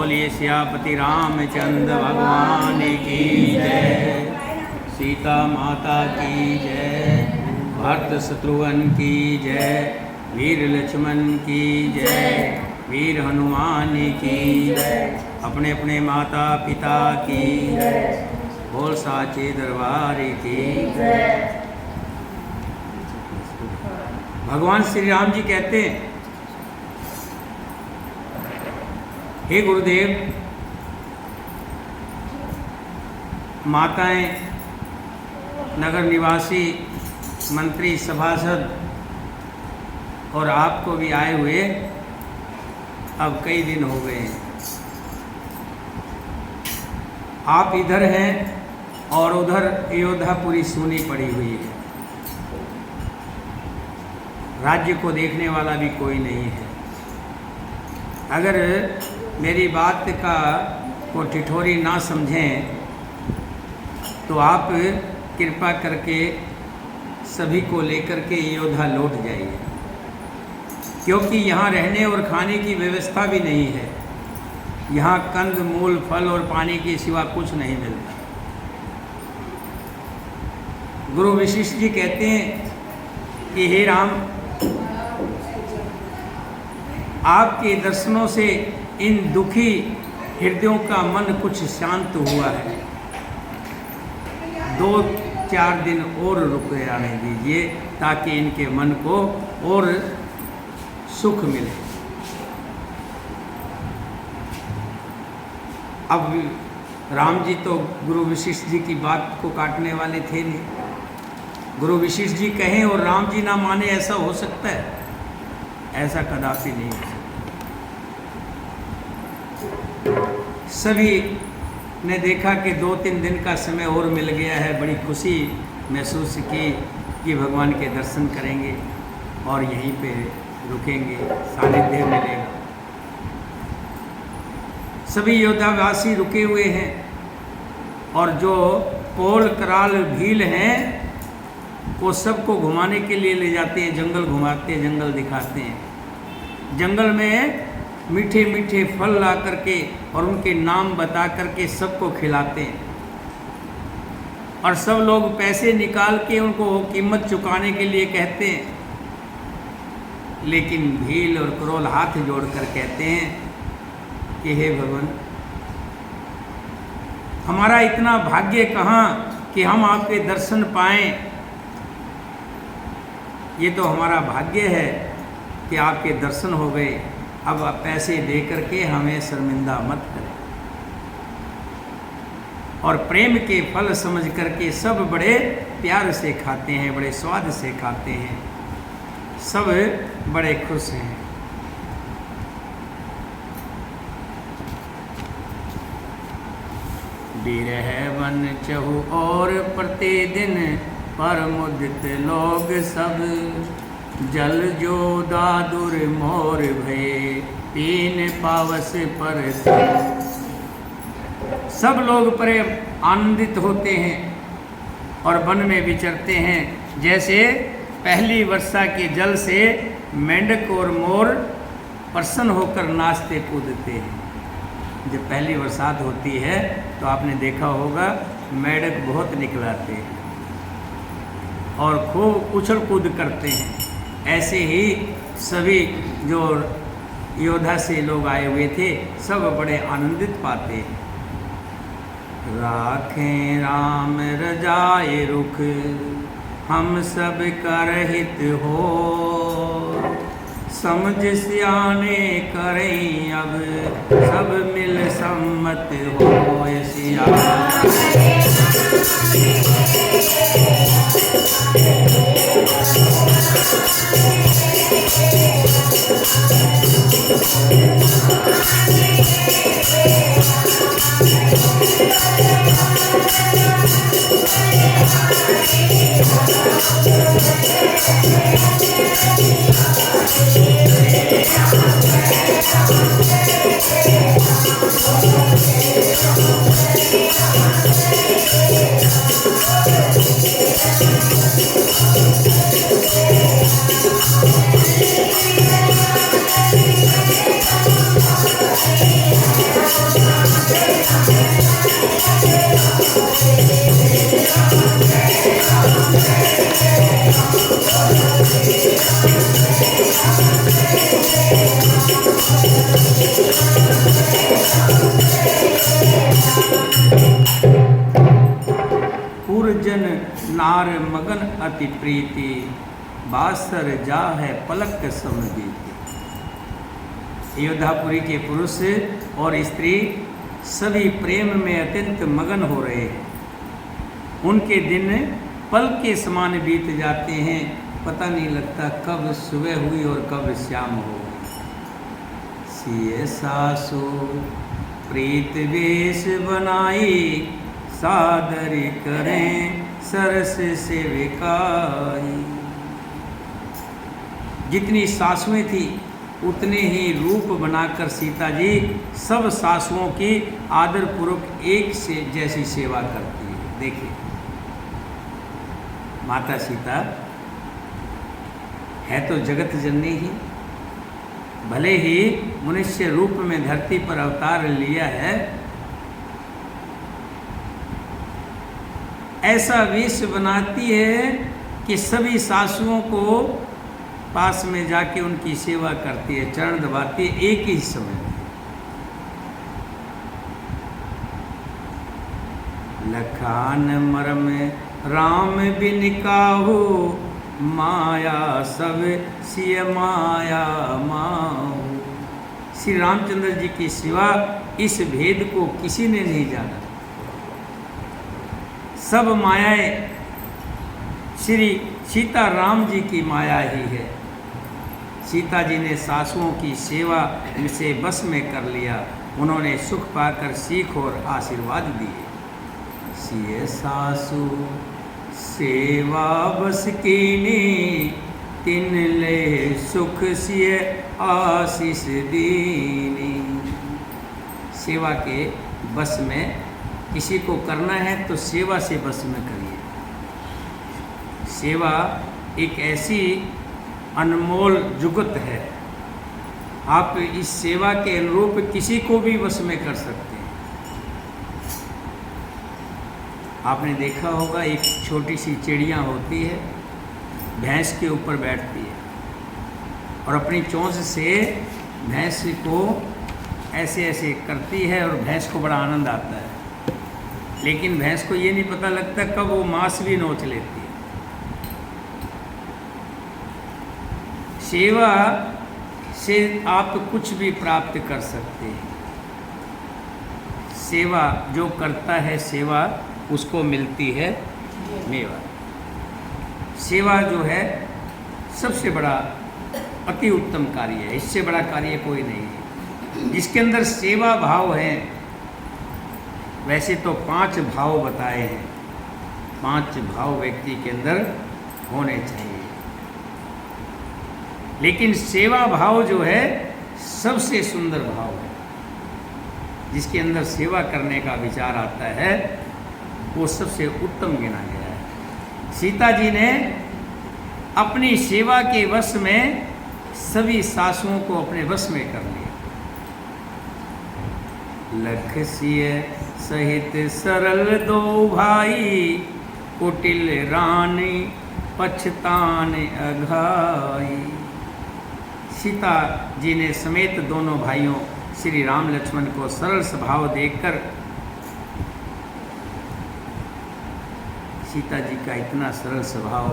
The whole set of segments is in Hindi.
बोलिए सियापति रामचंद्र भगवान की जय, सीता माता की जय, भरत शत्रुघ्न की जय, वीर लक्ष्मण की जय, वीर हनुमान की जय, अपने अपने माता पिता की जय, बोल साचे दरबार की जय। भगवान श्री राम जी कहते हैं, हे गुरुदेव, माताएं, नगर निवासी, मंत्री, सभासद और आपको भी आए हुए अब कई दिन हो गए हैं। आप इधर हैं और उधर अयोध्यापुरी सूनी पड़ी हुई है। राज्य को देखने वाला भी कोई नहीं है। अगर मेरी बात को ठिठोरी ना समझें तो आप कृपा करके सभी को लेकर के अयोध्या लौट जाइए, क्योंकि यहाँ रहने और खाने की व्यवस्था भी नहीं है। यहाँ कंद मूल फल और पानी के सिवा कुछ नहीं मिलता। गुरु वशिष्ठ जी कहते हैं कि हे राम, आपके दर्शनों से इन दुखी हृदयों का मन कुछ शांत हुआ है। 2-4 दिन और रुक जाने दीजिए ताकि इनके मन को और सुख मिले। अब राम जी तो गुरु वशिष्ठ जी की बात को काटने वाले थे नहीं। गुरु वशिष्ठ जी कहें और राम जी ना माने, ऐसा हो सकता है? ऐसा कदापि नहीं हो सकता। सभी ने देखा कि 2-3 दिन का समय और मिल गया है। बड़ी खुशी महसूस की कि भगवान के दर्शन करेंगे और यहीं पे रुकेंगे, सानिध्य मिलेगा। सभी योद्धावासी रुके हुए हैं और जो पोल कराल भील हैं वो सबको घुमाने के लिए ले जाते हैं, जंगल घुमाते हैं, जंगल दिखाते हैं। जंगल में मीठे मीठे फल ला करके और उनके नाम बता करके सबको खिलाते हैं और सब लोग पैसे निकाल के उनको कीमत चुकाने के लिए कहते हैं। लेकिन भील और क्रोल हाथ जोड़कर कहते हैं कि हे भगवान, हमारा इतना भाग्य कहाँ कि हम आपके दर्शन पाएं। ये तो हमारा भाग्य है कि आपके दर्शन हो गए। अब आप पैसे दे करके हमें शर्मिंदा मत करें। और प्रेम के फल समझ करके सब बड़े प्यार से खाते हैं, बड़े स्वाद से खाते हैं, सब बड़े खुश हैं। बिरह वन चहु और प्रतिदिन पर मुदित लोग सब, जल जो दादुर मोर भये पीन पावस पर। सब लोग बड़े आनंदित होते हैं और वन में विचरते हैं। जैसे पहली वर्षा के जल से मेंढक और मोर प्रसन्न होकर नाचते कूदते हैं। जब पहली बरसात होती है तो आपने देखा होगा मेंढक बहुत निकलाते हैं और खूब उछल कूद करते हैं। ऐसे ही सभी जो अयोध्या से लोग आए हुए थे सब बड़े आनंदित पाते हैं। राखें राम रजाए रुख, हम सब कर हित हो, समझ सियाने करें अब सब मिल सम्मत हो। सिया भोजन नार मगन अति प्रीति, बासर जा है पलक सम बीती। अयोध्यापुरी के पुरुष और स्त्री सभी प्रेम में अत्यंत मगन हो रहे हैं। उनके दिन पल के समान बीत जाते हैं, पता नहीं लगता कब सुबह हुई और कब शाम हो गई। सिए सासु प्रीत वेश बनाई, सादर करें सरस सेविकाई। जितनी सासुएं थी उतने ही रूप बनाकर सीता जी सब सासुओं की आदरपूर्वक एक से जैसी सेवा करती है। देखिए माता सीता है तो जगत जननी ही, भले ही मनुष्य रूप में धरती पर अवतार लिया है, ऐसा वेश बनाती है कि सभी सासुओं को पास में जाके उनकी सेवा करती है, चरण दबाती है एक ही समय में। लखान मरम राम बिन काहू, माया सब सिय माया माहू। श्री रामचंद्र जी की सिवा इस भेद को किसी ने नहीं जाना। सब मायाएं श्री सीता राम जी की माया ही है। सीता जी ने सासुओं की सेवा से बस में कर लिया, उन्होंने सुख पाकर सीख और आशीर्वाद दिए। सिए सासु सेवा बस कीनी, तिन ले सुख सिए आशीष दीनी। सेवा के बस में किसी को करना है तो सेवा से बस में करिए। सेवा एक ऐसी अनमोल जुगत है, आप इस सेवा के अनुरूप किसी को भी वश में कर सकते हैं। आपने देखा होगा एक छोटी सी चिड़िया होती है, भैंस के ऊपर बैठती है और अपनी चोंच से भैंस को ऐसे ऐसे करती है और भैंस को बड़ा आनंद आता है, लेकिन भैंस को ये नहीं पता लगता कब वो मांस भी नोच लेती है। सेवा से आप कुछ भी प्राप्त कर सकते हैं। सेवा जो करता है सेवा उसको मिलती है मेवा। सेवा जो है सबसे बड़ा अति उत्तम कार्य है, इससे बड़ा कार्य कोई नहीं है। जिसके अंदर सेवा भाव है, वैसे तो 5 भाव बताए हैं, 5 भाव व्यक्ति के अंदर होने चाहिए, लेकिन सेवा भाव जो है सबसे सुंदर भाव है। जिसके अंदर सेवा करने का विचार आता है वो सबसे उत्तम गिना गया है। सीता जी ने अपनी सेवा के वश में सभी सासुओं को अपने वश में कर लिया। लख सिय सहित सरल दो भाई, कुटिल रानी पछतान अघाई। सीता जी ने समेत दोनों भाइयों श्री राम लक्ष्मण को सरल स्वभाव देखकर सीता जी का इतना सरल स्वभाव,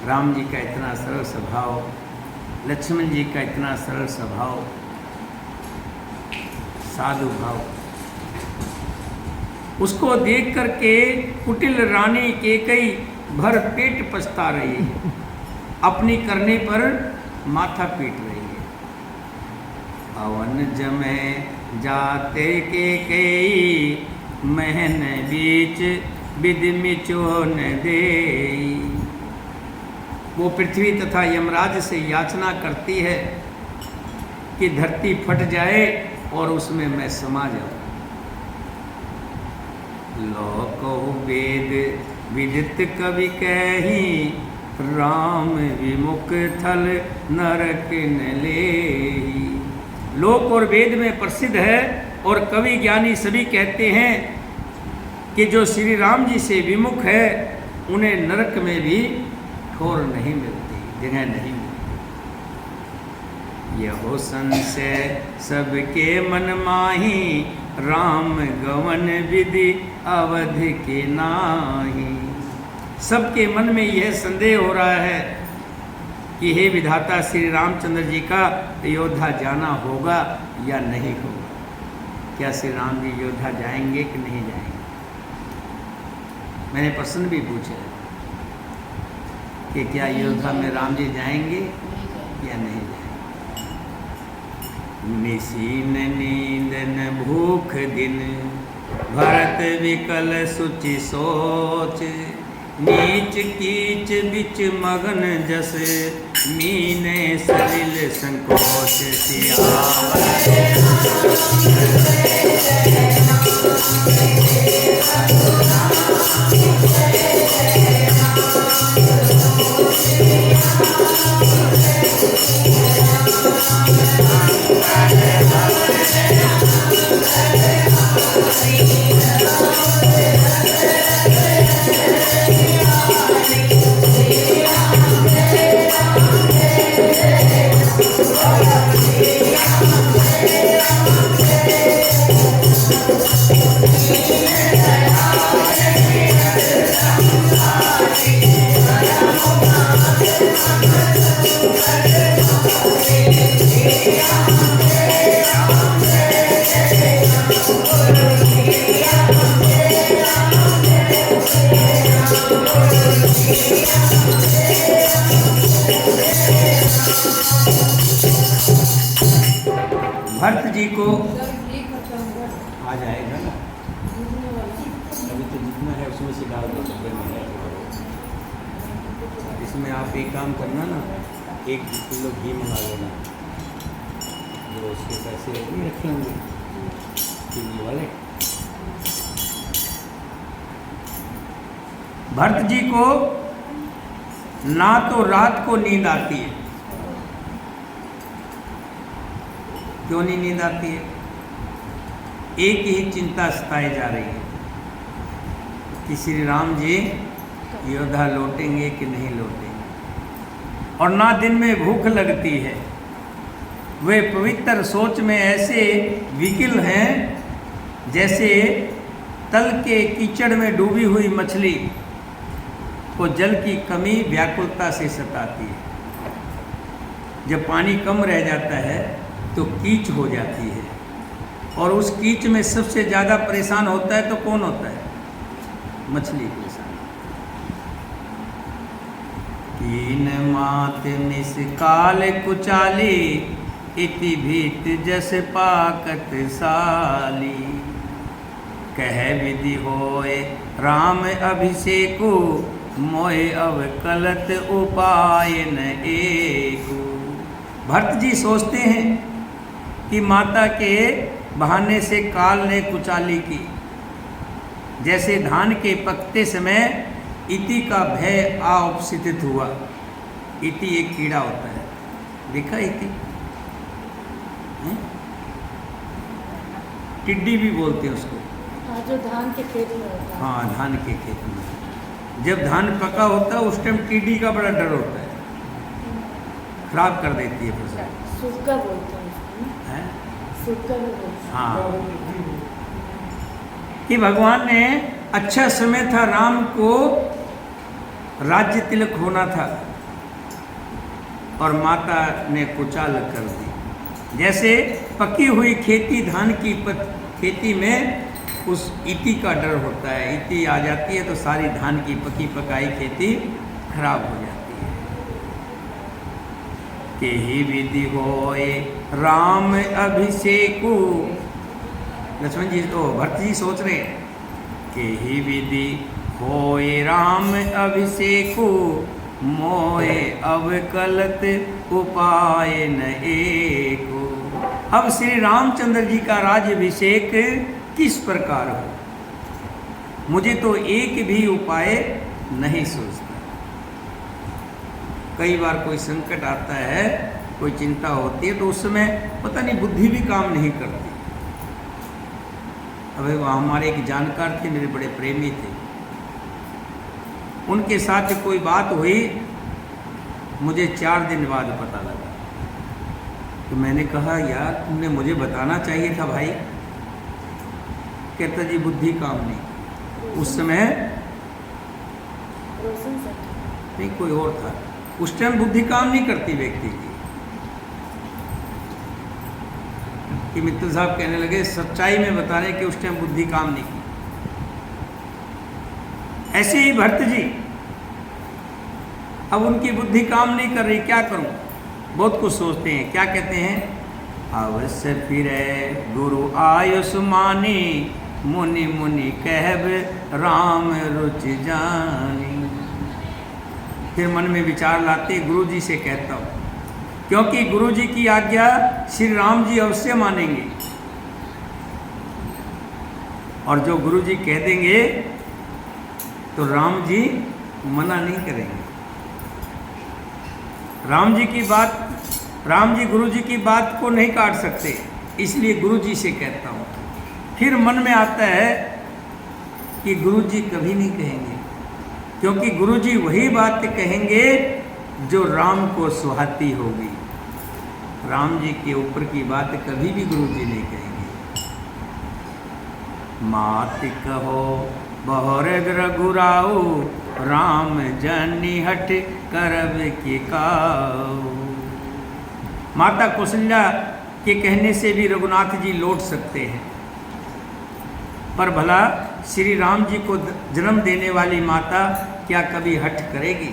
राम जी का इतना सरल स्वभाव, लक्ष्मण जी का इतना सरल स्वभाव, साधु भाव, उसको देख करके कुटिल रानी कैकेयी भर पेट पछता रही है, अपनी करने पर माथा पीट रही है। अवन जमे जाते कैकेयी, महन बीच विधि मिचोन देई। वो पृथ्वी तथा यमराज से याचना करती है कि धरती फट जाए और उसमें मैं समा जाऊं। लोको वेद विदित कवि कही, राम विमुख थल नरक न लेही। लोक और वेद में प्रसिद्ध है और कवि ज्ञानी सभी कहते हैं कि जो श्री राम जी से विमुख है उन्हें नरक में भी ठोर नहीं मिलती, जगह नहीं मिलती। यहो संशय सबके मन माही, राम गवन विधि अवध के नाही। सबके मन में यह संदेह हो रहा है कि हे विधाता, श्री रामचंद्र जी का अयोध्या जाना होगा या नहीं होगा। क्या श्री राम जी अयोध्या जाएंगे कि नहीं जाएंगे। मैंने प्रश्न भी पूछा कि क्या अयोध्या में राम जी जाएंगे या नहीं जाएंगे। निसीन नींद न भूख दिन, भरत विकल सुचि सोच, नीच कीच बिच मगन जस, मीने सलिल संकोच सियावर। भरत जी को आ जाएगा ना, अभी तो जितना है उसमें से डाल दो डब्बे में है। इसमें आप एक काम करना ना, 1 किलो घी मंगा लेना, जो उसके पैसे नहीं रखे होंगे चीनी वाले। भरत जी को ना तो रात को नींद आती है। क्यों नहीं नींद आती है। एक ही चिंता सताई जा रही है कि श्री राम जी अयोध्या लौटेंगे कि नहीं लौटेंगे। और ना दिन में भूख लगती है। वे पवित्र सोच में ऐसे विकल हैं जैसे तल के कीचड़ में डूबी हुई मछली को जल की कमी व्याकुलता से सताती है। जब पानी कम रह जाता है तो कीच हो जाती है, और उस कीच में सबसे ज़्यादा परेशान होता है तो कौन होता है, मछली परेशान। कीन मात निष्काल कुचाली, इति भीत जस पाकत साली। कह विधि होए राम अभिषेकु, मोय अवकलत उपाय न एकु। भरत जी सोचते हैं कि माता के बहाने से काल ने कुचाली की। जैसे धान के पकते समय इति का भय आ उपस्थित हुआ। इति एक कीड़ा होता है, देखा इति, टिड्डी भी बोलते हैं उसको। जो धान के खेत में होता है। हाँ, धान के खेत में जब धान पका होता है उस टाइम टिड्डी का बड़ा डर होता है, खराब कर देती है फसल। सूखा बोलते हैं, सूखा बोलते हैं। हाँ, कि भगवान ने अच्छा समय था, राम को राज्य तिलक होना था और माता ने कुचाल कर दी। जैसे पकी हुई खेती, धान की खेती में उस इति का डर होता है। इति आ जाती है तो सारी धान की पकी पकाई खेती खराब हो जाती है। के ही विधि होए राम अभिषेकु। लक्ष्मण जी तो भरत जी सोच रहे के ही विधि होए राम अभिषेकु, मोए अवकलत उपाय न एको। अब श्री रामचंद्र जी का राज्याभिषेक किस प्रकार हो, मुझे तो एक भी उपाय नहीं सूझता। कई बार कोई संकट आता है, कोई चिंता होती है तो उस समय पता नहीं बुद्धि भी काम नहीं करती। अबे वो हमारे एक जानकार थे, मेरे बड़े प्रेमी थे, उनके साथ कोई बात हुई, मुझे 4 दिन बाद पता लगा। तो मैंने कहा यार तुमने मुझे बताना चाहिए था भाई। कहता जी बुद्धि काम नहीं। उस समय रोशन सर। नहीं, कोई और था। उस टाइम बुद्धि काम नहीं करती व्यक्ति की। कि मित्तल साहब कहने लगे सच्चाई में बता रहे कि उस टाइम बुद्धि काम नहीं की। ऐसे ही भरत जी, अब उनकी बुद्धि काम नहीं कर रही, क्या करूं? बहुत कुछ सोचते हैं। क्या कहते हैं? अवश्य फिरे गुरु आयुष्मानी, मुनि मुनि कहब राम रुचि जानी। फिर मन में विचार लाते गुरु जी से कहता हूँ, क्योंकि गुरु जी की आज्ञा श्री राम जी अवश्य मानेंगे, और जो गुरु जी कह देंगे तो राम जी मना नहीं करेंगे। राम जी गुरु जी की बात को नहीं काट सकते, इसलिए गुरु जी से कहता हूँ। फिर मन में आता है कि गुरु जी कभी नहीं कहेंगे, क्योंकि गुरु जी वही बात कहेंगे जो राम को सुहाती होगी। राम जी के ऊपर की बात कभी भी गुरु जी नहीं कहेंगे। मात कहो बहुरग रघुराऊ, राम जनी हट करब के काऊ। माता कौशल्या के कहने से भी रघुनाथ जी लौट सकते हैं, पर भला श्री राम जी को जन्म देने वाली माता क्या कभी हठ करेगी?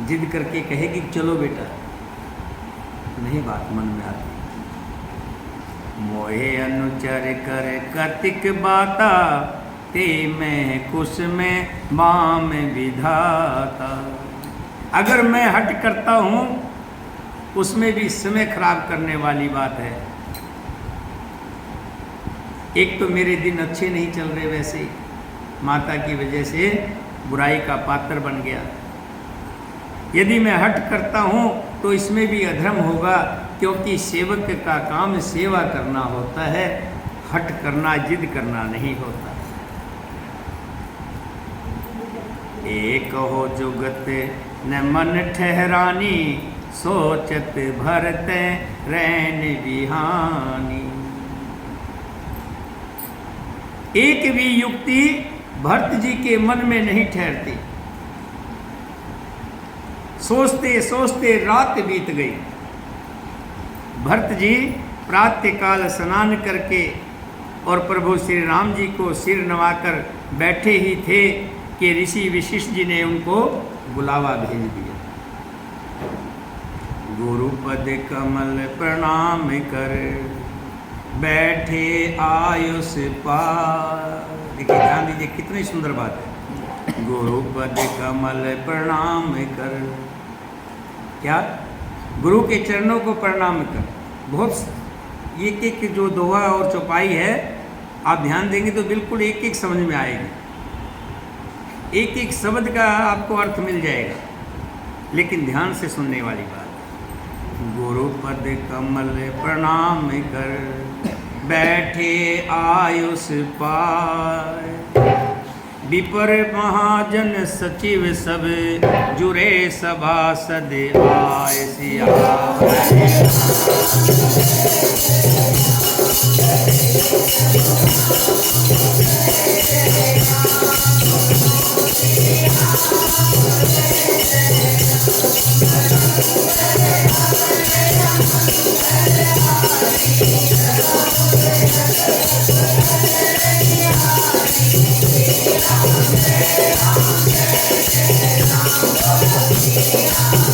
जिद करके कहेगी चलो बेटा? नहीं, बात मन में आती। मोहे अनुचर कर कतिक बाता, ते मैं कुश में माम विधाता। अगर मैं हट करता हूँ उसमें भी समय खराब करने वाली बात है। एक तो मेरे दिन अच्छे नहीं चल रहे, वैसे ही माता की वजह से बुराई का पात्र बन गया। यदि मैं हट करता हूँ तो इसमें भी अधर्म होगा, क्योंकि सेवक का काम सेवा करना होता है, हट करना, जिद करना नहीं होता। एक हो जुगत न मन ठहरानी, सोचत भरत रैन बिहानी। एक भी युक्ति भरत जी के मन में नहीं ठहरती। सोचते सोचते रात बीत गई। भरत जी प्रातःकाल स्नान करके और प्रभु श्री राम जी को सिर नवाकर बैठे ही थे कि ऋषि वशिष्ठ जी ने उनको बुलावा भेज दिया। गुरुपद कमल प्रणाम कर, बैठे आयुष पार। देखिए, ध्यान दीजिए, कितनी सुंदर बात है। गुरुपद कमल प्रणाम कर, क्या? गुरु के चरणों को प्रणाम कर। बहुत एक एक जो दोहा और चौपाई है, आप ध्यान देंगे तो बिल्कुल एक एक समझ में आएगी, एक एक शब्द का आपको अर्थ मिल जाएगा, लेकिन ध्यान से सुनने वाली बात। गुरुपद कमल प्रणाम कर, बैठे आयुष पाए। विपर महाजन सचिव सब, जुरे सभासद आय सिया। Ram